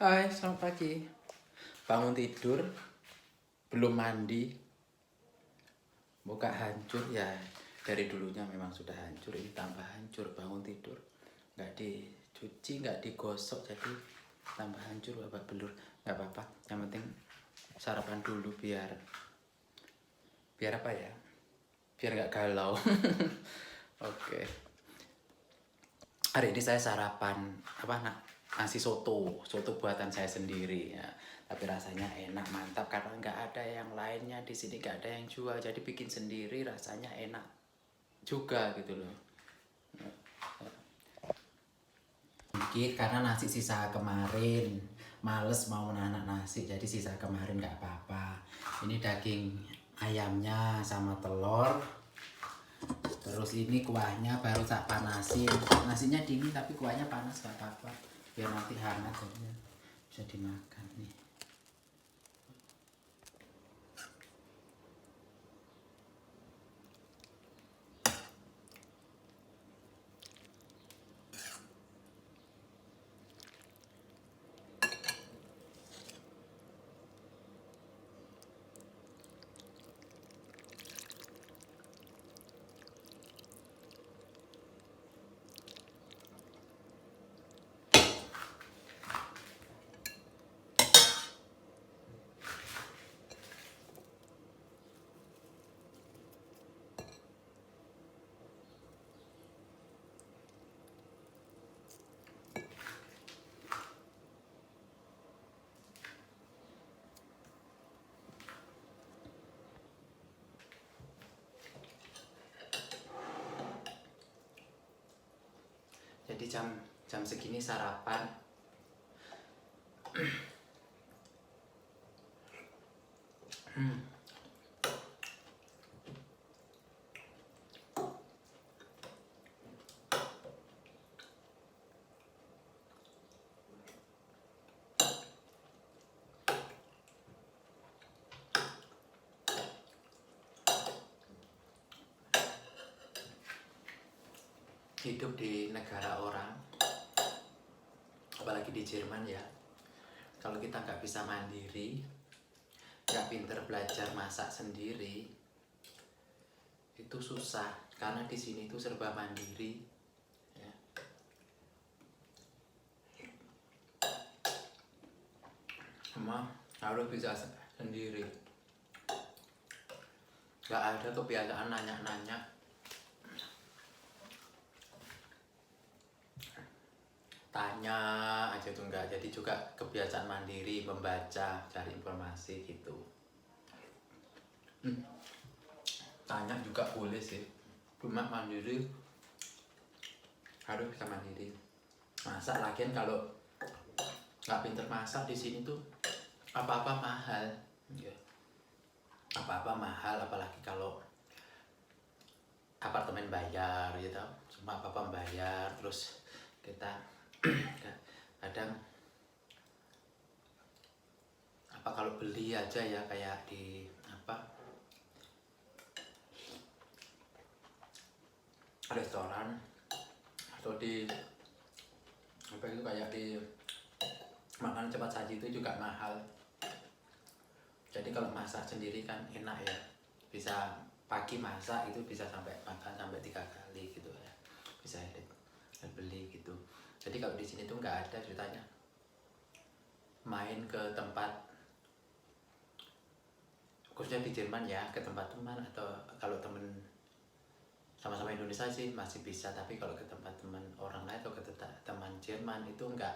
Hai, selamat pagi. Bangun tidur, belum mandi, muka hancur ya. Dari dulunya memang sudah hancur, ini tambah hancur. Bangun tidur, nggak dicuci, nggak digosok, jadi tambah hancur babak belur. Nggak apa-apa, yang penting sarapan dulu biar apa ya? Biar nggak galau. Oke. Hari ini saya sarapan nasi soto buatan saya sendiri ya. Tapi rasanya enak, mantap karena nggak ada yang lainnya di sini, nggak ada yang jual, jadi bikin sendiri rasanya enak juga gitu loh. Dikit karena nasi sisa kemarin, males mau menanak nasi, jadi sisa kemarin nggak apa-apa. Ini daging ayamnya sama telur. Terus ini kuahnya baru tak panasin. Nasinya dingin tapi kuahnya panas, gak apa-apa. Biar nanti hangat jadinya bisa dimakan nih. Jadi jam segini sarapan. Hidup di negara orang, apalagi di Jerman ya, kalau kita nggak bisa mandiri, nggak pinter belajar masak sendiri, itu susah. Karena di sini tuh serba mandiri ya. Semua harus bisa sendiri, nggak ada kebiasaan nanya-nanya. Tanya aja tuh enggak, jadi juga kebiasaan mandiri, membaca, cari informasi gitu. Tanya juga boleh sih, cuma mandiri harus bisa mandiri. Masak lagian kalau nggak pinter masak di sini tuh apa-apa mahal ya. Apa-apa mahal, apalagi kalau apartemen bayar gitu, semua apa-apa bayar. Terus kita kadang apa kalau beli aja ya, kayak di restoran atau di apa itu, kayak di makanan cepat saji itu juga mahal. Jadi kalau masak sendiri kan enak ya, bisa pagi masak itu bisa sampai makan sampai 3 kali gitu ya, bisa beli gitu. Jadi kalau di sini tuh nggak ada ceritanya main ke tempat, khususnya di Jerman ya, ke tempat teman atau kalau temen sama-sama Indonesia sih masih bisa, tapi kalau ke tempat teman orang lain atau ke teman Jerman itu enggak.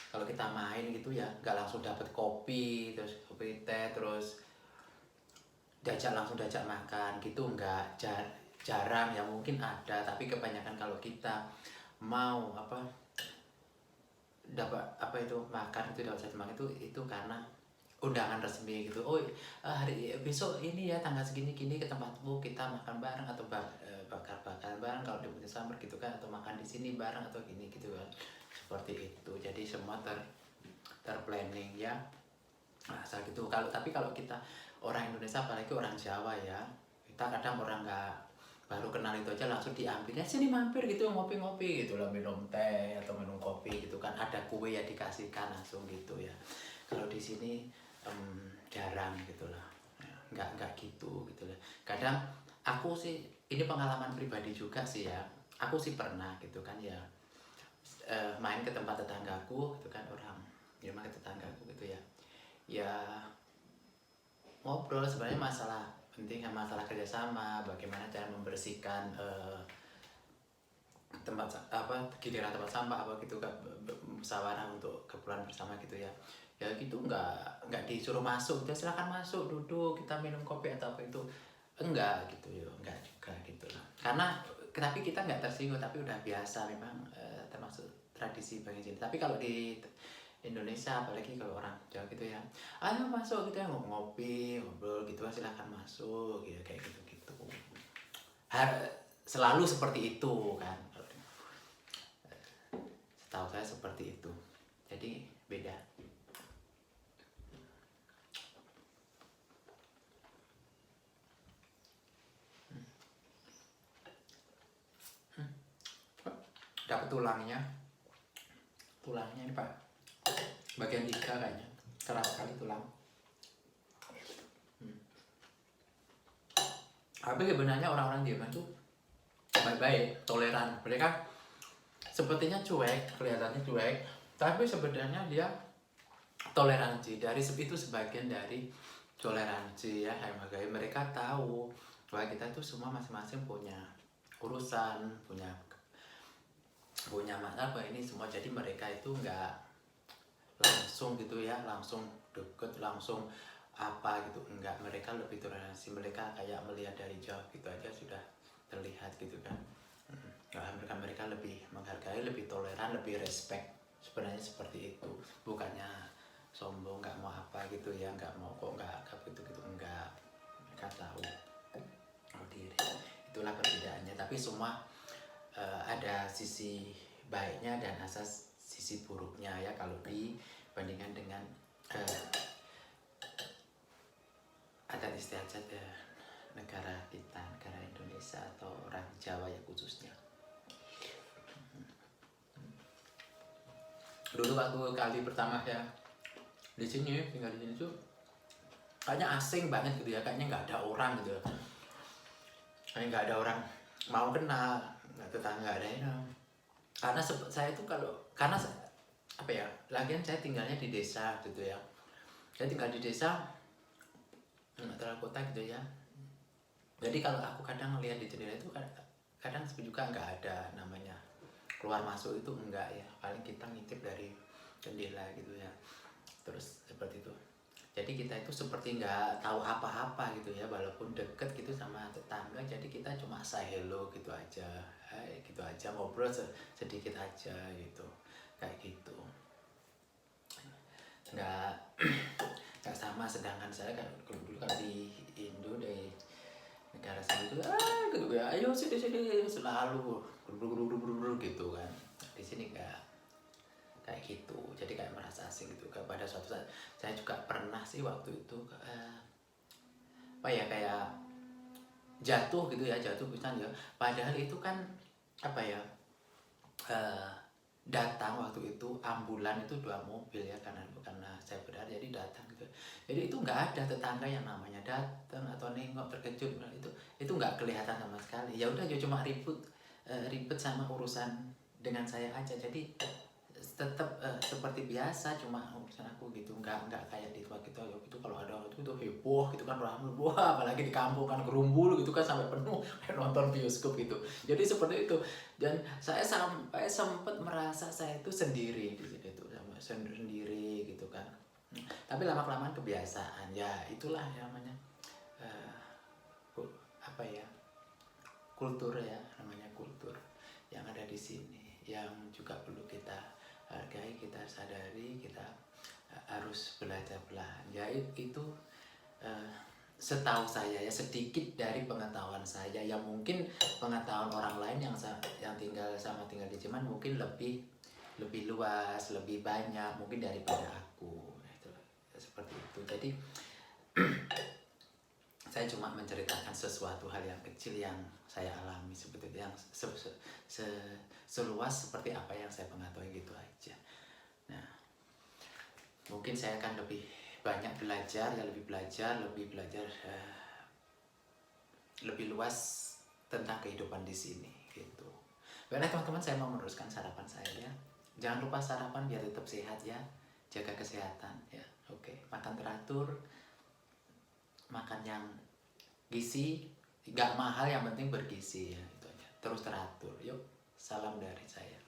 Kalau kita main gitu ya nggak langsung dapat kopi, terus kopi teh, terus langsung diajak makan gitu, enggak. Jarang ya, mungkin ada, tapi kebanyakan kalau kita mau dapat itu makan itu, dapat satu makan itu karena undangan resmi gitu. Oh hari besok ini ya tanggal segini gini ke tempatmu, kita makan bareng atau bakar-bakar bareng kalau di summer gitu kan, atau makan di sini bareng atau gini gitu kan, seperti itu. Jadi semua terplanning ya, asal gitu. Tapi kalau kita orang Indonesia, apalagi orang Jawa ya, kita kadang orang nggak baru kenal itu aja langsung diambil, ya sini mampir gitu ngopi-ngopi gitu lah, minum teh atau minum kopi gitu kan, ada kue ya dikasihkan langsung gitu ya. Kalau di sini jarang gitu lah, nggak gitu gitu lah. Kadang aku sih, ini pengalaman pribadi juga sih ya, aku sih pernah gitu kan ya, main ke tempat tetanggaku gitu kan, orang ya main ke tetanggaku gitu ya, ya ngobrol sebenarnya masalah penting, masalah kerjasama, bagaimana cara membersihkan tempat giliran tempat sampah apa gitu kan, musyawarah untuk keperluan bersama gitu ya. Ya gitu, nggak disuruh masuk gitu, silakan masuk duduk kita minum kopi atau apa itu, enggak gitu ya, enggak juga gitu lah. Karena tapi kita nggak tersinggung, tapi udah biasa memang, termasuk tradisi bagi sini. Tapi kalau di Indonesia apalagi kalau orang Jawa gitu ya, ayo masuk gitu ya, ngopi ngobrol gitu, silahkan masuk gitu, kayak gitu gitu. Selalu seperti itu kan, setahu saya seperti itu, jadi beda. Dapat tulangnya ini Pak, bagian 3 kayaknya, keras sekali tulang. Tapi sebenarnya orang-orang Jerman tuh baik-baik, toleran. Mereka sepertinya cuek, kelihatannya cuek, tapi sebenarnya dia toleransi. Dari itu sebagian dari toleransi ya. Mereka tahu bahwa kita tuh semua masing-masing punya urusan, punya apa ini semua. Jadi mereka itu nggak langsung gitu ya, langsung deket, langsung apa gitu, enggak. Mereka lebih toleransi, mereka kayak melihat dari jauh gitu aja sudah terlihat gitu kan. Mereka lebih menghargai, lebih toleran, lebih respect, sebenarnya seperti itu. Bukannya sombong, nggak mau apa gitu ya, nggak mau kok, nggak gitu enggak. Mereka tahu diri, itulah perbedaannya. Tapi semua ada sisi baiknya dan asas sisi buruknya ya, kalau dibandingkan dengan adat istiadat negara kita, negara Indonesia atau orang Jawa ya khususnya. Dulu waktu kali pertama ya di sini, tinggal di sini tuh kayaknya asing banget gitu ya, kayaknya nggak ada orang gitu ya, kayak nggak ada orang mau kenal, nggak tetangga ada ini. Karena saya itu karena apa ya, lagian saya tinggalnya di desa gitu ya, saya tinggal di desa antara kota gitu ya. Jadi kalau aku kadang lihat di jendela itu kadang juga nggak ada namanya keluar masuk itu, enggak ya, paling kita ngintip dari jendela gitu ya. Terus seperti itu, jadi kita itu seperti nggak tahu apa-apa gitu ya, walaupun deket gitu sama tetangga, jadi kita cuma say hello gitu aja, hai gitu aja, ngobrol sedikit aja gitu, kayak gitu. Nggak sama. Sedangkan saya kan dulu kan di Indo, dari negara sini itu gitu ya, ayo sini selalu buru gitu kan. Di sini nggak kayak gitu, jadi kayak merasa asing gitu. Pada suatu saat saya juga pernah sih waktu itu apa ya, kayak jatuh gitu ya, jatuh pisan ya, padahal itu kan apa ya, datang waktu itu ambulan itu 2 mobil ya, karena saya benar, jadi datang gitu. Jadi itu nggak ada tetangga yang namanya datang atau nengok terkejut, itu nggak kelihatan sama sekali. Ya udah, ya cuma ribet sama urusan dengan saya aja, jadi tetap seperti biasa, cuma urusan aku gitu, nggak kayak di tempat kita ya gitu. Kalau ada itu heboh gitu kan, ramai, wah apalagi di kampung kan, gerumbul gitu kan, sampai penuh kayak nonton bioskop gitu. Jadi seperti itu, dan saya sampai sempat merasa saya itu sendiri di situ tuh, sama sendiri gitu kan. Tapi lama kelamaan kebiasaan ya, itulah yang namanya apa ya, kultur ya, namanya kultur yang ada di sini, yang juga perlu kita hargai, kita sadari, kita harus belajar pelan ya. Itu setahu saya ya, sedikit dari pengetahuan saya, yang mungkin pengetahuan orang lain yang tinggal di Jerman mungkin lebih luas, lebih banyak mungkin daripada aku. Itu seperti itu. Jadi saya cuma menceritakan sesuatu hal yang kecil yang saya alami sebetulnya, yang seluas seperti apa yang saya mengetahui gitu aja. Nah, mungkin saya akan lebih banyak belajar ya, lebih belajar lebih luas tentang kehidupan di sini gitu. Baiklah teman-teman, saya mau meneruskan sarapan saya ya. Jangan lupa sarapan biar tetap sehat ya, jaga kesehatan ya. Oke, makan teratur, makan yang gizi, nggak mahal yang penting bergizi ya, itu aja. Terus teratur. Yuk, salam dari saya.